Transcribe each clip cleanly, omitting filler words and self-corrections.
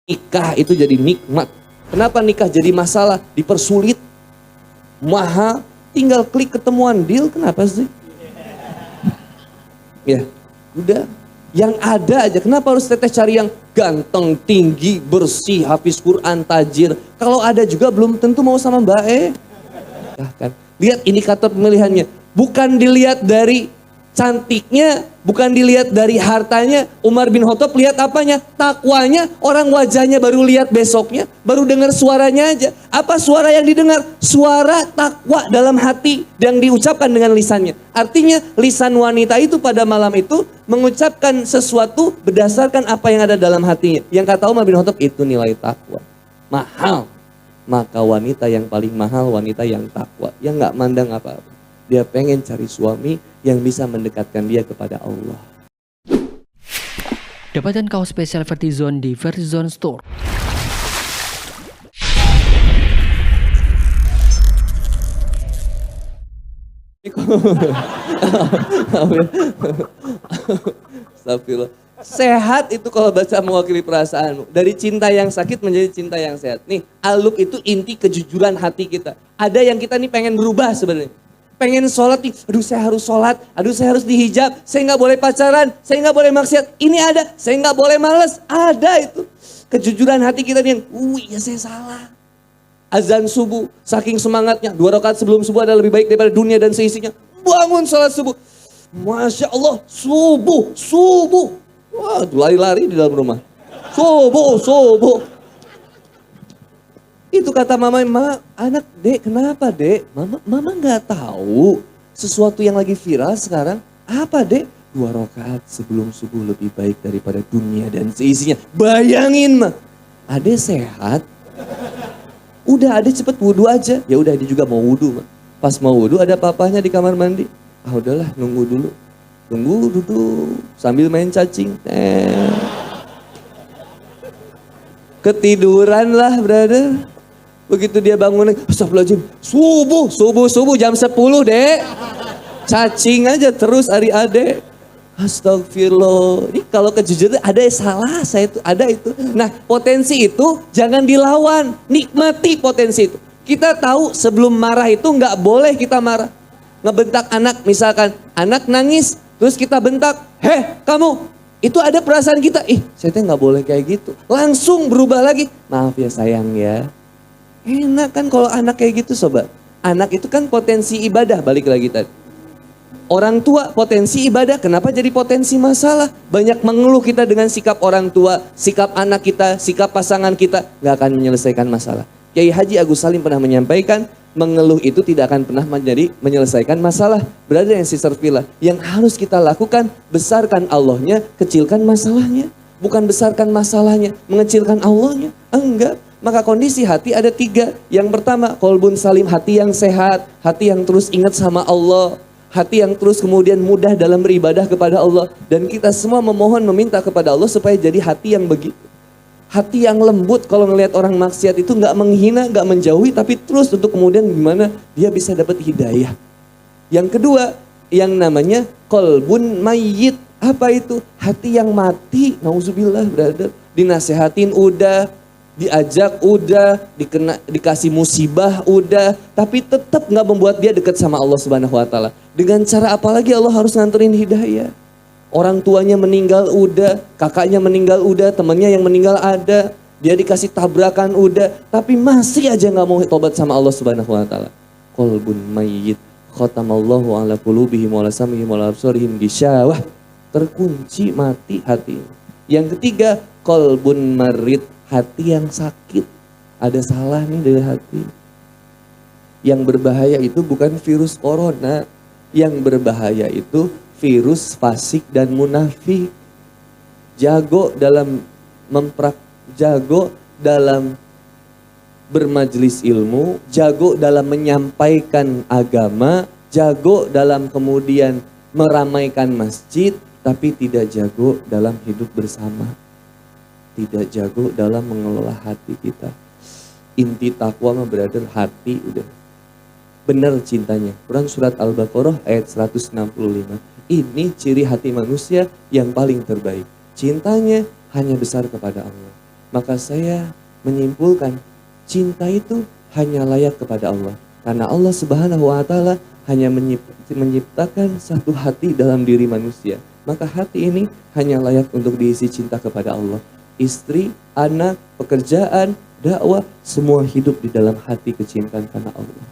Nikah itu jadi nikmat. Kenapa nikah jadi masalah? Dipersulit, mahal, tinggal klik ketemuan deal, kenapa sih? Ya, udah. Yang ada aja, kenapa harus teteh cari yang ganteng, tinggi, bersih, hafiz Quran, tajir. Kalau ada juga belum tentu mau sama Mbak Ya kan? Lihat indikator pemilihannya. Bukan dilihat dari cantiknya, bukan dilihat dari hartanya. Umar bin Khattab lihat apanya? Takwanya. Orang wajahnya baru lihat besoknya, baru dengar suaranya aja. Apa suara yang didengar? Suara takwa dalam hati yang diucapkan dengan lisannya. Artinya lisan wanita itu pada malam itu mengucapkan sesuatu berdasarkan apa yang ada dalam hatinya. Yang kata Umar bin Khattab, itu nilai takwa. Mahal. Maka wanita yang paling mahal, wanita yang takwa. Yang gak mandang apa-apa. Dia pengen cari suami yang bisa mendekatkan dia kepada Allah. Dapatkan kaos spesial Vertizone di Vertizone Store. Astagfirullah. Sehat itu kalau baca mewakili perasaanmu. Dari cinta yang sakit menjadi cinta yang sehat. Nih, aluk itu inti kejujuran hati kita. Ada yang kita nih pengen berubah sebenarnya. Pengen sholat nih, aduh saya harus sholat, aduh saya harus dihijab, saya nggak boleh pacaran, saya nggak boleh maksiat. Ini ada, saya nggak boleh males. Ada itu. Kejujuran hati kita nih yang, ya saya salah. Azan subuh, saking semangatnya, 2 rakaat sebelum subuh adalah lebih baik daripada dunia dan seisinya. Bangun sholat subuh. Masya Allah, subuh. Wah, lari-lari di dalam rumah. Subuh. Itu kata mama, anak dek, kenapa dek? Mama nggak tahu sesuatu yang lagi viral sekarang. Apa dek? 2 rakaat sebelum subuh lebih baik daripada dunia dan seisinya. Bayangin mah, adek sehat. Udah adek cepet wudhu aja. Ya udah dia juga mau wudhu mah. Pas mau wudhu ada papahnya di kamar mandi. Ah udahlah nunggu dulu. Tunggu duduk sambil main cacing. Ketiduran lah brother. Begitu dia bangun, astagfirullahaladzim. Subuh jam 10 dek. Cacing aja terus hari adek. Astagfirullah. Ini kalau kejujuran ada yang salah, saya itu ada itu. Nah potensi itu jangan dilawan. Nikmati potensi itu. Kita tahu sebelum marah itu nggak boleh kita marah. Ngebentak anak misalkan. Anak nangis. Terus kita bentak, kamu, itu ada perasaan kita, saya tuh nggak boleh kayak gitu. Langsung berubah lagi, maaf ya sayang ya. Enak kan kalau anak kayak gitu sobat. Anak itu kan potensi ibadah, balik lagi tadi. Orang tua potensi ibadah, kenapa jadi potensi masalah? Banyak mengeluh kita dengan sikap orang tua, sikap anak kita, sikap pasangan kita, nggak akan menyelesaikan masalah. Kiai Haji Agus Salim pernah menyampaikan, mengeluh itu tidak akan pernah menyelesaikan masalah. Brother and sister Villa, yang harus kita lakukan, besarkan Allahnya, kecilkan masalahnya. Bukan besarkan masalahnya, mengecilkan Allahnya. Enggak. Maka kondisi hati ada 3. Yang pertama, qalbun salim, hati yang sehat. Hati yang terus ingat sama Allah. Hati yang terus kemudian mudah dalam beribadah kepada Allah. Dan kita semua memohon, meminta kepada Allah supaya jadi hati yang begitu. Hati yang lembut kalau ngelihat orang maksiat itu nggak menghina, nggak menjauhi, tapi terus untuk kemudian gimana dia bisa dapat hidayah. Yang kedua, yang namanya qalbun mayyit. Apa itu? Hati yang mati. Nauzubillah brother. Dinasehatin udah, diajak udah, dikasih musibah udah, tapi tetap nggak membuat dia dekat sama Allah Subhanahu Wa Taala. Dengan cara apa lagi Allah harus nganterin hidayah? Orang tuanya meninggal udah, kakaknya meninggal udah, temannya yang meninggal ada, dia dikasih tabrakan udah, tapi masih aja nggak mau tobat sama Allah Subhanahu Wa Taala. Qalbun mayyit, khatamallahu ala qulubihim wa ala sam'ihim wa ala absarihim gisyawah. Terkunci mati hati. Yang ketiga, qalbun marid, hati yang sakit. Ada salah nih dari hati. Yang berbahaya itu bukan virus corona, yang berbahaya itu virus fasik dan munafik. Jago dalam jago dalam bermajelis ilmu, jago dalam menyampaikan agama, jago dalam kemudian meramaikan masjid, tapi tidak jago dalam hidup bersama. Tidak jago dalam mengelola hati kita. Inti takwa mah brother, hati udah benar cintanya. Quran surat Al-Baqarah ayat 165. Ini ciri hati manusia yang paling terbaik. Cintanya hanya besar kepada Allah. Maka saya menyimpulkan cinta itu hanya layak kepada Allah. Karena Allah Subhanahu wa Ta'ala hanya menciptakan satu hati dalam diri manusia. Maka hati ini hanya layak untuk diisi cinta kepada Allah. Istri, anak, pekerjaan, dakwah, semua hidup di dalam hati kecintaan karena Allah.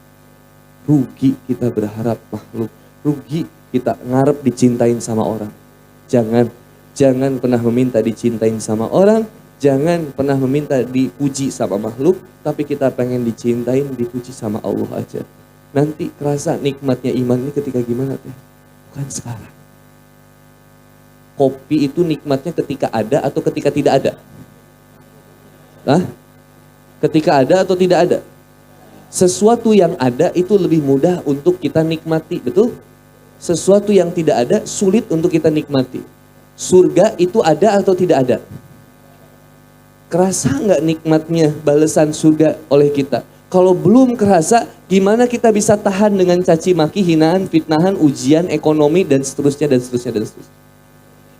Rugi kita berharap makhluk, rugi kita ngarep dicintain sama orang. Jangan pernah meminta dicintain sama orang, jangan pernah meminta dipuji sama makhluk, tapi kita pengen dicintain, dipuji sama Allah aja. Nanti kerasa nikmatnya iman ini ketika gimana teh? Bukan sekarang. Kopi itu nikmatnya ketika ada atau ketika tidak ada? Hah? Ketika ada atau tidak ada? Sesuatu yang ada itu lebih mudah untuk kita nikmati, betul? Sesuatu yang tidak ada sulit untuk kita nikmati. Surga itu ada atau tidak ada? Kerasa nggak nikmatnya balasan surga oleh kita? Kalau belum kerasa, gimana kita bisa tahan dengan caci maki, hinaan, fitnahan, ujian, ekonomi, dan seterusnya, dan seterusnya, dan seterusnya.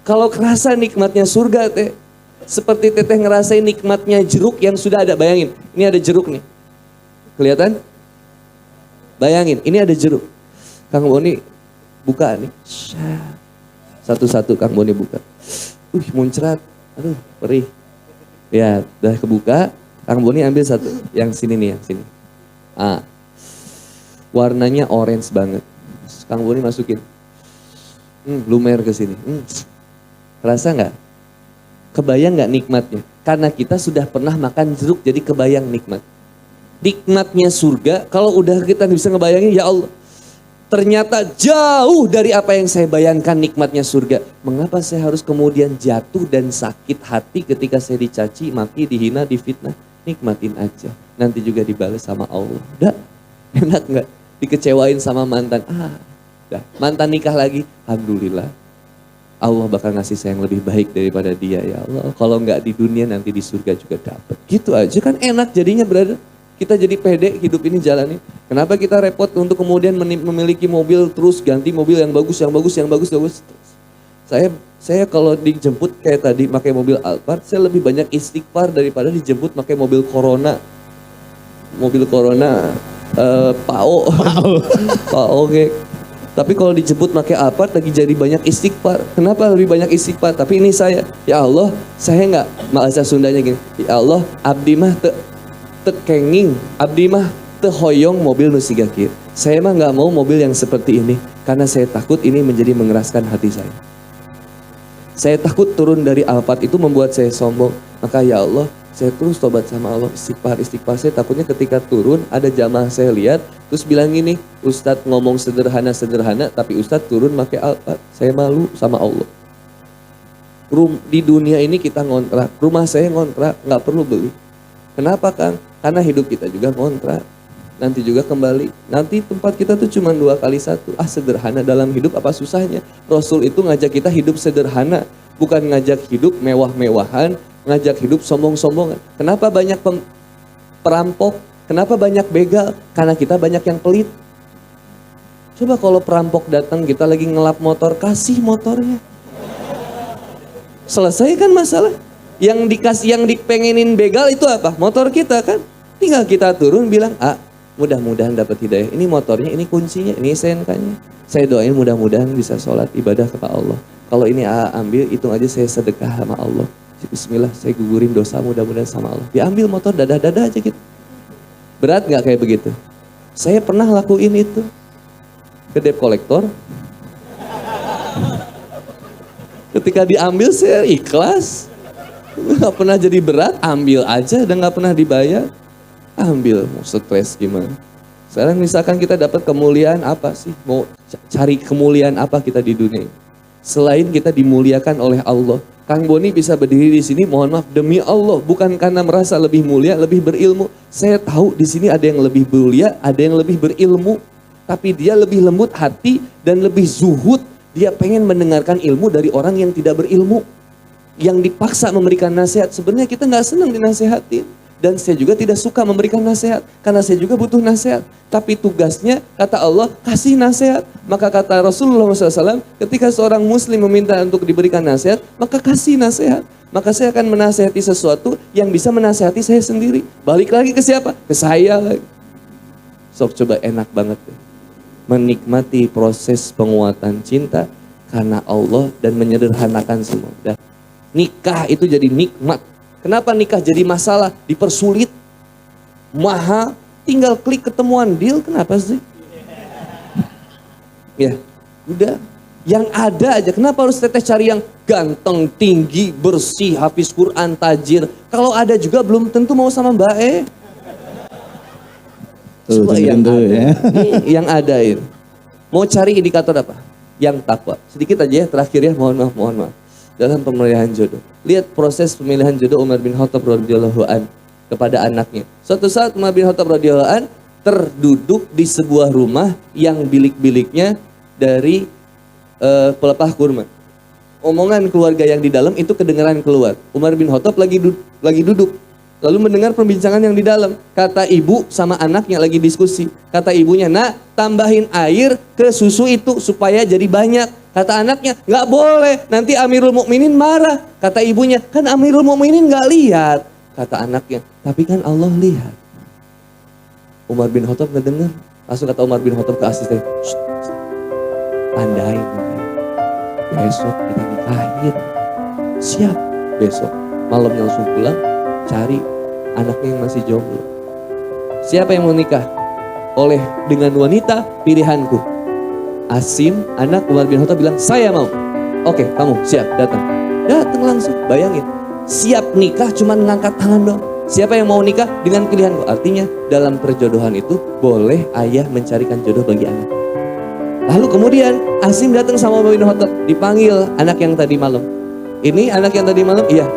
Kalau kerasa nikmatnya surga, teh, seperti teteh ngerasain nikmatnya jeruk yang sudah ada. Bayangin, ini ada jeruk nih. Kelihatan? Bayangin, ini ada jeruk. Kang Boni buka nih. Satu-satu Kang Boni buka. Muncrat. Aduh, perih. Ya, udah kebuka. Kang Boni ambil satu, yang sini nih, yang sini. Warnanya orange banget. Kang Boni masukin. Lumer ke sini. Rasa nggak? Kebayang nggak nikmatnya? Karena kita sudah pernah makan jeruk, jadi kebayang nikmat. Nikmatnya surga, kalau udah kita bisa ngebayangin, ya Allah, ternyata jauh dari apa yang saya bayangkan nikmatnya surga. Mengapa saya harus kemudian jatuh dan sakit hati ketika saya dicaci, maki, dihina, difitnah? Nikmatin aja, nanti juga dibalas sama Allah. Udah, enak nggak? Dikecewain sama mantan, udah. Mantan nikah lagi, alhamdulillah. Allah bakal ngasih saya yang lebih baik daripada dia, ya Allah. Kalau nggak di dunia, nanti di surga juga dapat. Gitu aja kan enak jadinya, brother. Kita jadi pede hidup ini jalani. Kenapa kita repot untuk kemudian memiliki mobil terus ganti mobil yang bagus. Saya kalau dijemput kayak tadi pakai mobil Alphard, saya lebih banyak istighfar daripada dijemput pakai mobil Corona. Mobil Corona Pao. Oke. Tapi kalau dijemput pakai Alphard lagi jadi banyak istighfar. Kenapa lebih banyak istighfar? Tapi ini saya, ya Allah, saya nggak bahasa Sundanya gini. Ya Allah, abdi mah tekenging, abdi mah tehoyong mobil nu siga kieu. Saya mah nggak mau mobil yang seperti ini karena saya takut ini menjadi mengeraskan hati saya. Saya takut turun dari Alphard itu membuat saya sombong. Maka ya Allah, saya terus tobat sama Allah, istighfar. Saya takutnya ketika turun ada jamaah saya lihat terus bilang gini, Ustadz ngomong sederhana tapi Ustadz turun pakai Alphard. Saya malu sama Allah. Di dunia ini kita ngontrak, rumah saya ngontrak, nggak perlu beli. Kenapa Kang? Karena hidup kita juga ngontrak. Nanti juga kembali. Nanti tempat kita tuh cuma 2 kali 1. Sederhana dalam hidup apa susahnya? Rasul itu ngajak kita hidup sederhana. Bukan ngajak hidup mewah-mewahan, ngajak hidup sombong-sombongan. Kenapa banyak perampok? Kenapa banyak begal? Karena kita banyak yang pelit. Coba kalau perampok datang kita lagi ngelap motor, kasih motornya. Selesai kan masalah. Yang dipengenin begal itu apa? Motor kita kan. Tinggal kita turun bilang, mudah-mudahan dapat hidayah. Ini motornya, ini kuncinya, ini SNK-nya. Saya doain mudah-mudahan bisa sholat ibadah kepada Allah. Kalau ini ambil, hitung aja saya sedekah sama Allah. Bismillah, saya gugurin dosa mudah-mudahan sama Allah. Diambil motor dadah-dadah aja gitu. Berat gak kayak begitu? Saya pernah lakuin itu. Ke debt collector. Ketika diambil saya ikhlas. Gak pernah jadi berat, ambil aja dan gak pernah dibayar. Ambil, mau stres gimana. Sekarang misalkan kita dapat kemuliaan apa sih? Mau cari kemuliaan apa kita di dunia ini? Selain kita dimuliakan oleh Allah. Kang Boni bisa berdiri di sini, mohon maaf, demi Allah. Bukan karena merasa lebih mulia, lebih berilmu. Saya tahu di sini ada yang lebih mulia, ada yang lebih berilmu. Tapi dia lebih lembut hati dan lebih zuhud. Dia pengen mendengarkan ilmu dari orang yang tidak berilmu. Yang dipaksa memberikan nasihat. Sebenarnya kita gak senang dinasehatin. Dan saya juga tidak suka memberikan nasihat, karena saya juga butuh nasihat. Tapi tugasnya, kata Allah, kasih nasihat. Maka kata Rasulullah SAW, ketika seorang muslim meminta untuk diberikan nasihat, maka kasih nasihat. Maka saya akan menasihati sesuatu yang bisa menasihati saya sendiri. Balik lagi ke siapa? Ke saya lagi. Sob, coba enak banget deh. Menikmati proses penguatan cinta karena Allah dan menyederhanakan semua. Dan nikah itu jadi nikmat. Kenapa nikah jadi masalah? Dipersulit, mahal, tinggal klik ketemuan deal, kenapa sih? Ya, udah. Yang ada aja, kenapa harus teteh cari yang ganteng, tinggi, bersih, hafiz Quran, tajir. Kalau ada juga belum tentu mau sama Mbak E. Coba yang ada, ya. Yang ada ini. Mau cari indikator apa? Yang takwa. Sedikit aja ya, terakhir ya, mohon maaf. Dalam pemilihan jodoh. Lihat proses pemilihan jodoh Umar bin Khattab radhiyallahu an kepada anaknya. Suatu saat Umar bin Khattab radhiyallahu an terduduk di sebuah rumah yang bilik-biliknya dari pelepah kurma. Omongan keluarga yang di dalam itu kedengaran keluar. Umar bin Khattab lagi duduk. Lalu mendengar perbincangan yang di dalam. Kata ibu sama anaknya lagi diskusi. Kata ibunya, "Nak, tambahin air ke susu itu supaya jadi banyak." Kata anaknya, "Nggak boleh, nanti Amirul Mukminin marah." Kata ibunya, "Kan Amirul Mukminin nggak lihat." Kata anaknya, "Tapi kan Allah lihat." Umar bin Khattab ngedenger. Langsung kata Umar bin Khattab ke asisten, "Tandain, besok kita nikahin." Siap, besok. Malamnya langsung pulang, cari anaknya yang masih jomblo. Siapa yang mau nikah? Oleh dengan wanita pilihanku. Asim, anak Umar bin Khattab bilang, "Saya mau." "Oke, kamu siap, datang." Datang langsung, bayangin. Siap nikah cuman ngangkat tangan dong. Siapa yang mau nikah dengan pilihanku? Artinya dalam perjodohan itu boleh ayah mencarikan jodoh bagi anak. Lalu kemudian Asim datang sama Umar bin Khattab, dipanggil anak yang tadi malam. Ini anak yang tadi malam, iya,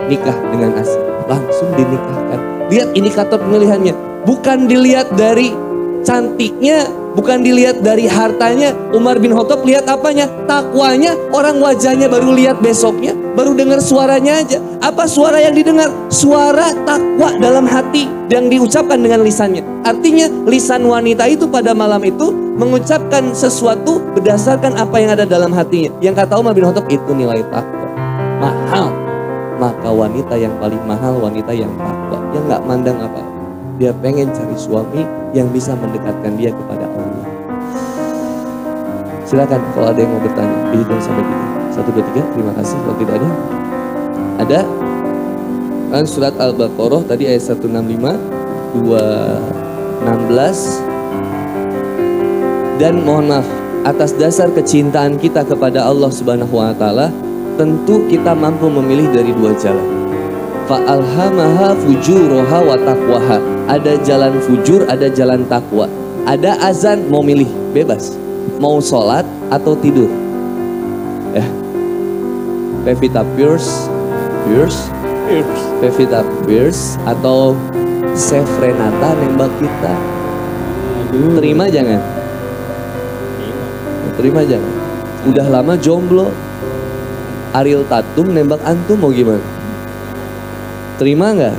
nikah dengan Asim. Langsung dinikahkan. Lihat indikator pemilihannya. Bukan dilihat dari cantiknya, bukan dilihat dari hartanya. Umar bin Khattab lihat apanya? Takwanya. Orang wajahnya baru lihat besoknya, baru dengar suaranya aja. Apa suara yang didengar? Suara takwa dalam hati yang diucapkan dengan lisannya. Artinya lisan wanita itu pada malam itu mengucapkan sesuatu berdasarkan apa yang ada dalam hatinya. Yang kata Umar bin Khattab, itu nilai takwa. Mahal. Maka wanita yang paling mahal, wanita yang takwa, yang gak mandang apa. Dia pengen cari suami yang bisa mendekatkan dia kepada Allah. Silakan kalau ada yang mau bertanya, dihitung sampai 3. 1, 2, 3, terima kasih. Kalau tidak ada, ada kan surat Al-Baqarah tadi ayat 165, 216. Dan mohon maaf, atas dasar kecintaan kita kepada Allah Subhanahu wa taala, tentu kita mampu memilih dari 2 jalan. Fa'alhamaha fujuraha wa taqwaha. Ada jalan fujur, ada jalan takwa. Ada azan, mau milih, bebas. Mau sholat atau tidur. Ya. Pevita Pierce Pevita Pierce atau Chef Renata nembak kita. Terima jangan? Terima jangan? Udah lama jomblo. Ariel Tatum nembak antum mau gimana? Terima nggak?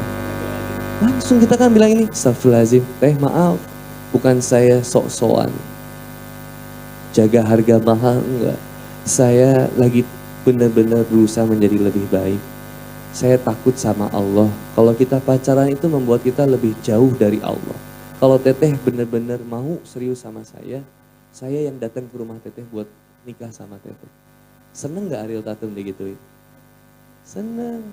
Langsung kita kan bilang ini, astagfirullahaladzim, teh maaf, bukan saya sok-sokan jaga harga mahal, enggak. Saya lagi benar-benar berusaha menjadi lebih baik. Saya takut sama Allah. Kalau kita pacaran itu membuat kita lebih jauh dari Allah. Kalau teteh benar-benar mau serius sama saya yang datang ke rumah teteh buat nikah sama teteh. Seneng nggak Ariel Tatum digituin? Seneng.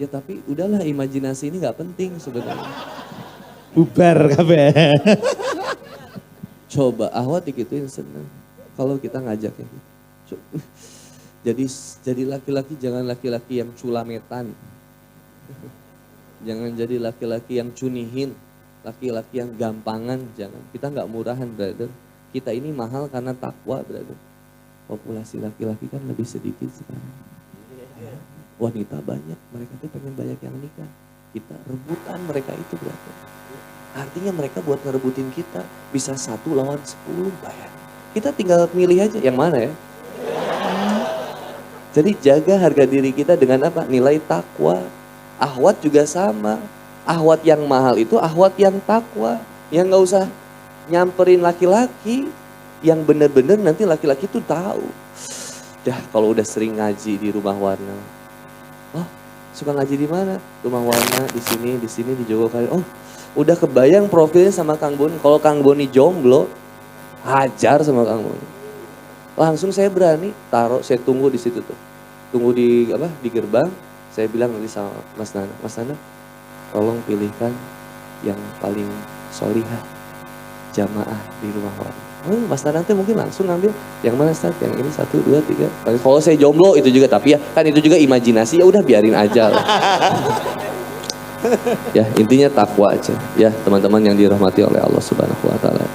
Ya tapi udahlah, imajinasi ini gak penting sebenarnya. Bubar kabeh. Coba Ahwat dikituin seneng. Kalau kita ngajak ya gitu. Jadi laki-laki jangan laki-laki yang culametan. Jangan jadi laki-laki yang cunihin. Laki-laki yang gampangan, jangan. Kita gak murahan, brother. Kita ini mahal karena takwa, brother. Populasi laki-laki kan lebih sedikit sekarang. Wanita banyak, mereka tuh pengen banyak yang nikah. Kita rebutan mereka itu berarti. Artinya mereka buat ngerebutin kita bisa 1 lawan 10, bayar. Kita tinggal milih aja yang mana ya. Jadi jaga harga diri kita dengan apa? Nilai takwa. Ahwat juga sama. ahwat yang mahal itu ahwat yang takwa. Yang gak usah nyamperin laki-laki. Yang bener-bener nanti laki-laki tuh tahu. Dah kalau udah sering ngaji di Rumah Warna. Oh suka ngaji di mana? Rumah Warna di sini di Jogokarian. Oh udah kebayang profilnya sama Kang Boni. Kalau Kang Boni jomblo, hajar sama Kang Boni. Langsung saya berani taruh, saya tunggu di situ tuh. Tunggu di gerbang. Saya bilang nanti sama Mas Nana, tolong pilihkan yang paling solihah jamaah di Rumah Warna. Oh, Mas Nana mungkin langsung ngambil yang mana Ustaz? Yang ini 1, 2, 3. Kalau saya jomblo itu juga, tapi ya kan itu juga imajinasi, ya udah biarin aja lah. Ya intinya takwa aja ya teman-teman yang dirahmati oleh Allah Subhanahu Wa Taala.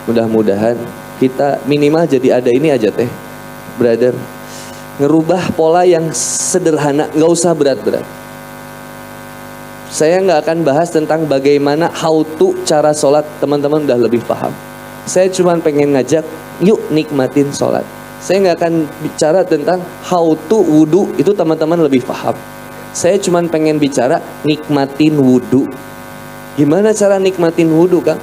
Mudah-mudahan kita minimal jadi ada ini aja teh, brother, ngerubah pola yang sederhana, nggak usah berat-berat. Saya nggak akan bahas tentang bagaimana how to cara sholat, teman-teman udah lebih paham. Saya cuma pengen ngajak, yuk nikmatin sholat. Saya nggak akan bicara tentang how to wudhu, itu teman-teman lebih paham. Saya cuma pengen bicara nikmatin wudhu. Gimana cara nikmatin wudhu, Kang?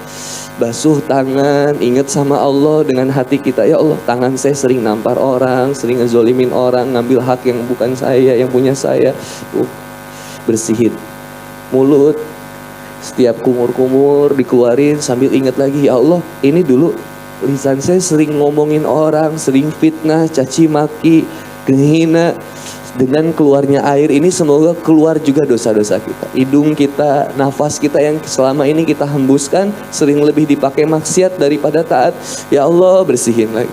Basuh tangan, ingat sama Allah dengan hati kita. Ya Allah, tangan saya sering nampar orang, sering ngezolimin orang, ngambil hak yang bukan saya, yang punya saya. Bersihin mulut, setiap kumur-kumur dikeluarin sambil ingat lagi, ya Allah, ini dulu lisan saya sering ngomongin orang, sering fitnah, caci maki, menghina. Dengan keluarnya air ini semoga keluar juga dosa-dosa kita. Hidung kita, nafas kita yang selama ini kita hembuskan sering lebih dipakai maksiat daripada taat. Ya Allah, bersihin lagi.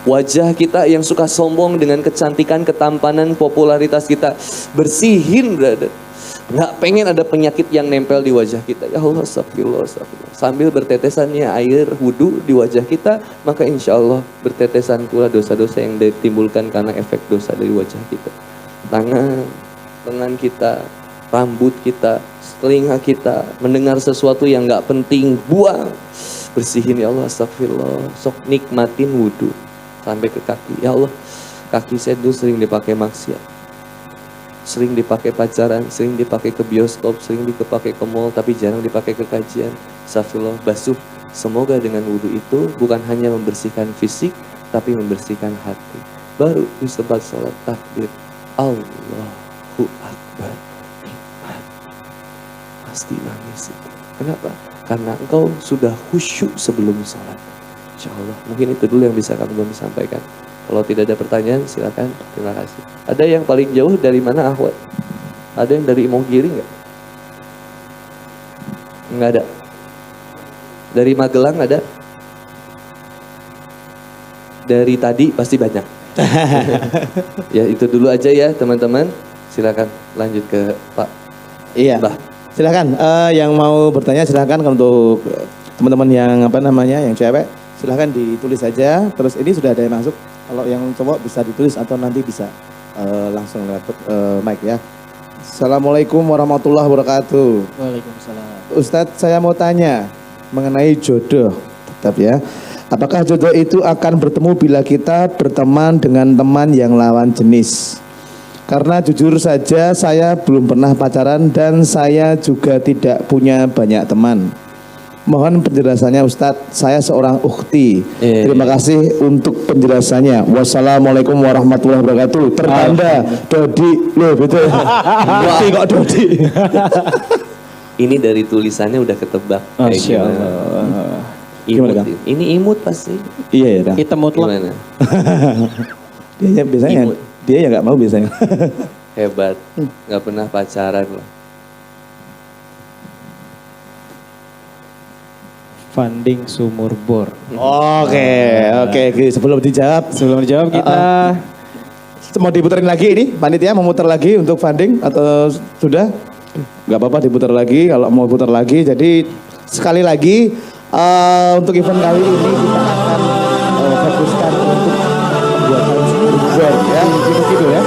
Wajah kita yang suka sombong dengan kecantikan, ketampanan, popularitas kita, bersihin, brother. Nggak pengen ada penyakit yang nempel di wajah kita. Ya Allah, astagfirullah, astagfirullah. Sambil bertetesannya air wudhu di wajah kita, maka insya Allah bertetesan pula dosa-dosa yang ditimbulkan karena efek dosa dari wajah kita. Tangan, lengan kita, rambut kita, telinga kita, mendengar sesuatu yang nggak penting, buang. Bersihin ya Allah, astagfirullah. Sok nikmatin wudhu sampai ke kaki. Ya Allah, kaki saya dulu sering dipakai maksiat, sering dipakai pacaran, sering dipakai ke bioskop, sering dipakai ke mall, tapi jarang dipakai ke kajian. Astagfirullah, basuh. Semoga dengan wudhu itu bukan hanya membersihkan fisik, tapi membersihkan hati. Baru di tempat sholat takbir, Allahu Akbar, nikmat. Pasti nangis itu. Kenapa? Karena engkau sudah khusyuk sebelum sholat. Insya Allah, mungkin itu dulu yang bisa kami sampaikan. Kalau tidak ada pertanyaan, silakan. Terima kasih. Ada yang paling jauh dari mana, Ahwat? Ada yang dari Imogiri nggak? Nggak ada. Dari Magelang ada? Dari tadi pasti banyak. Ya itu dulu aja ya teman-teman. Silakan lanjut ke Pak. Iya. Mbah. Silakan. Yang mau bertanya silakan untuk teman-teman yang yang cewek. Silahkan ditulis saja. Terus ini sudah ada yang masuk. Kalau yang cowok bisa ditulis atau nanti bisa langsung lewat mic ya. Assalamualaikum warahmatullahi wabarakatuh. Waalaikumsalam. Ustadz, saya mau tanya mengenai jodoh. Tetap ya. Apakah jodoh itu akan bertemu bila kita berteman dengan teman yang lawan jenis? Karena jujur saja saya belum pernah pacaran dan saya juga tidak punya banyak teman. Mohon penjelasannya Ustadz, saya seorang ukhti. Terima kasih untuk penjelasannya. Wassalamualaikum warahmatullahi wabarakatuh. Tertanda Dodi, loh betul. Ukhti kok Dodi. Ini dari tulisannya udah ketebak. Masya Allah. Imut. Gimana, Ini imut pasti. Iya ya dah. Hitam mutlak. Gimana? Dia biasanya, Imut. dia ya nggak mau biasanya. Hebat. Nggak pernah pacaran lah. Funding sumur bor. Oke. Sebelum dijawab kita mau diputerin lagi ini, panitia mau muter lagi untuk funding atau sudah? Gak apa-apa diputar lagi kalau mau putar lagi. Jadi sekali lagi untuk event kali ini kita akan fokuskan untuk pembuatan sumber ya, gitu ya.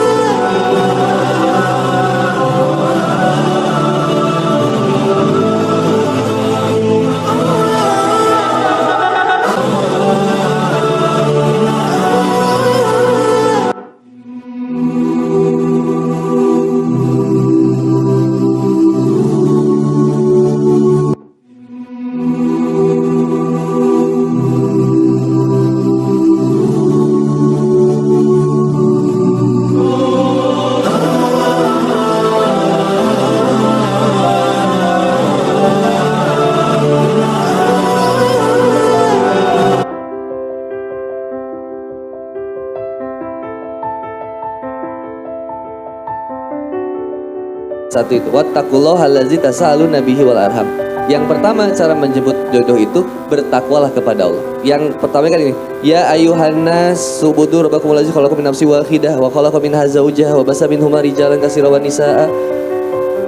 Satu itu, wattaqullaha allazi tasaaluna bihi wal arham. Yang pertama cara menjemput jodoh itu bertakwalah kepada Allah. Yang pertama kan ini, ya ayuhan nas subudu rabbakumul ladzi khalaqakum min nafsin wahidah wa khalaqa minha zawjaha wa basa minhuma rijalan katsiran wa nisaa.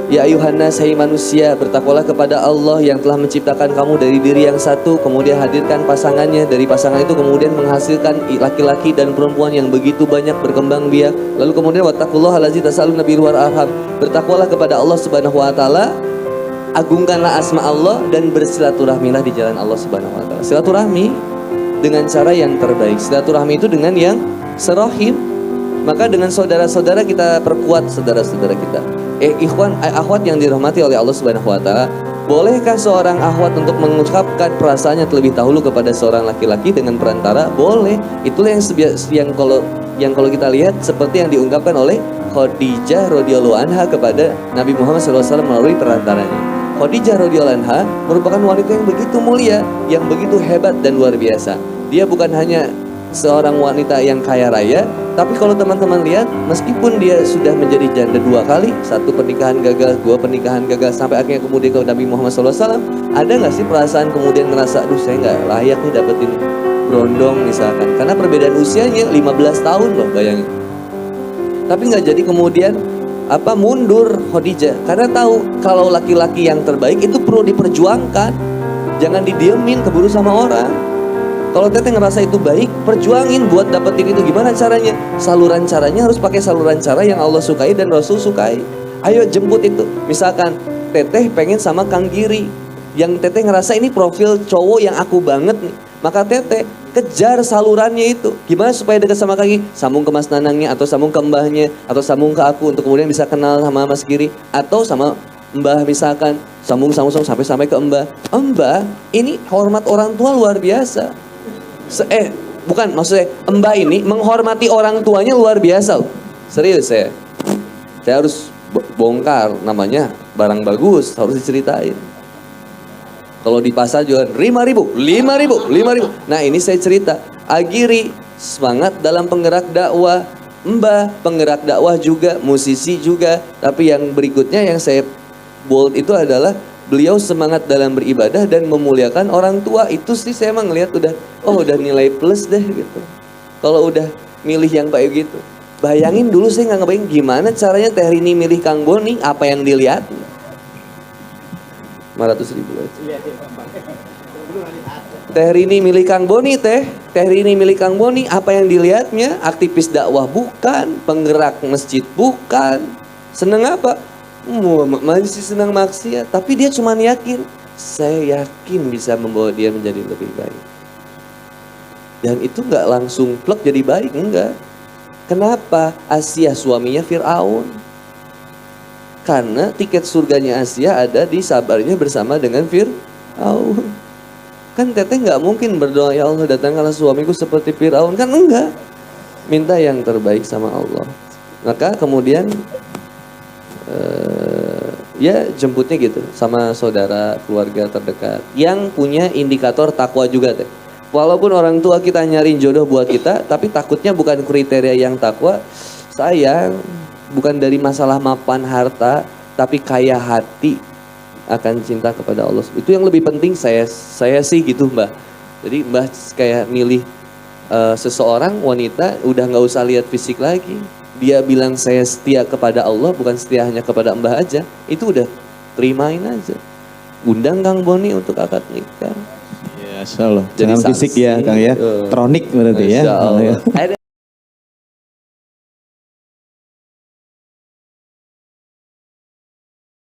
Ya ayuhan nas, hai manusia, bertakwalah kepada Allah yang telah menciptakan kamu dari diri yang satu, kemudian hadirkan pasangannya, dari pasangan itu kemudian menghasilkan laki-laki dan perempuan yang begitu banyak berkembang biak. Lalu kemudian wattaqullaha allazi tasaaluna bihi wal arham. Bertakwalah kepada Allah Subhanahu wa taala, agungkanlah asma Allah dan bersilaturahmilah di jalan Allah Subhanahu wa taala. Silaturahmi dengan cara yang terbaik. Silaturahmi itu dengan yang serahim. Maka dengan saudara-saudara kita perkuat saudara-saudara kita. Ikhwan, akhwat yang dirahmati oleh Allah Subhanahu wa taala, bolehkah seorang akhwat untuk mengucapkan perasaannya terlebih dahulu kepada seorang laki-laki dengan perantara? Boleh. Itulah yang kalau kita lihat seperti yang diungkapkan oleh Khadijah radhiyallahu anha kepada Nabi Muhammad SAW melalui perantaranya. Khadijah radhiyallahu anha merupakan wanita yang begitu mulia, yang begitu hebat dan luar biasa. Dia bukan hanya seorang wanita yang kaya raya, tapi kalau teman-teman lihat, meskipun dia sudah menjadi janda 2 kali, 1 pernikahan gagal, 2 pernikahan gagal, sampai akhirnya kemudian ke Nabi Muhammad SAW, ada nggak sih perasaan kemudian ngerasa, aduh saya nggak layak nih dapetin berondong misalkan, karena perbedaan usianya 15 tahun loh, bayangin. Tapi nggak jadi kemudian mundur Khadijah, karena tahu kalau laki-laki yang terbaik itu perlu diperjuangkan, jangan didiemin keburu sama orang. Kalau teteh ngerasa itu baik, perjuangin buat dapetin itu. Gimana caranya? Saluran caranya harus pakai saluran cara yang Allah sukai dan Rasul sukai. Ayo jemput itu. Misalkan teteh pengen sama Kang Giri, yang teteh ngerasa ini profil cowok yang aku banget nih, maka teteh kejar salurannya itu. Gimana supaya dekat sama Kang Giri? Sambung ke Mas Nanangnya, atau sambung ke mbahnya, atau sambung ke aku untuk kemudian bisa kenal sama Mas Giri, atau sama Mbah misalkan, sambung sampai ke Mbah. Mbah ini hormat orang tua luar biasa. Bukan, maksudnya Mbah ini menghormati orang tuanya luar biasa loh. Serius saya harus bongkar, namanya barang bagus, harus diceritain. Kalau di pasar jualan 5.000. Nah ini saya cerita, Agiri semangat dalam penggerak dakwah, Mbah penggerak dakwah juga, musisi juga. Tapi yang berikutnya yang saya bold itu adalah beliau semangat dalam beribadah dan memuliakan orang tua. Itu sih saya emang ngeliat udah nilai plus deh gitu. Kalau udah milih yang kayak gitu. Bayangin dulu saya nggak ngebayang gimana caranya Teh Rini milih Kang Boni, apa yang dilihat. 500.000 aja. Teh Rini milih Kang Boni, Teh Rini milih Kang Boni, apa yang dilihatnya? Aktivis dakwah bukan, penggerak masjid bukan. Seneng apa? Masih senang maksiat, tapi dia cuma yakin, saya yakin bisa membawa dia menjadi lebih baik. Dan itu nggak langsung plek jadi baik, enggak. Kenapa? Asia suaminya Fir'aun. Karena tiket surganya Asia ada di sabarnya bersama dengan Fir'aun. Kan teteh nggak mungkin berdoa, ya Allah datangkanlah suamiku seperti Fir'aun, kan enggak. Minta yang terbaik sama Allah. Maka kemudian ya jemputnya gitu sama saudara keluarga terdekat yang punya indikator takwa juga teh. Walaupun orang tua kita nyariin jodoh buat kita, tapi takutnya bukan kriteria yang takwa. Sayang, bukan dari masalah mapan harta, tapi kaya hati akan cinta kepada Allah. Itu yang lebih penting saya sih gitu Mbah. Jadi Mbah kayak milih seseorang wanita udah nggak usah lihat fisik lagi. Dia bilang saya setia kepada Allah, bukan setia hanya kepada Mbah aja. Itu udah terimain aja. Undang Kang Boni untuk akad nikah. Ya, Masya Allah. Jangan fisik ya Kang ya. Tronik berarti ya. Masya Allah.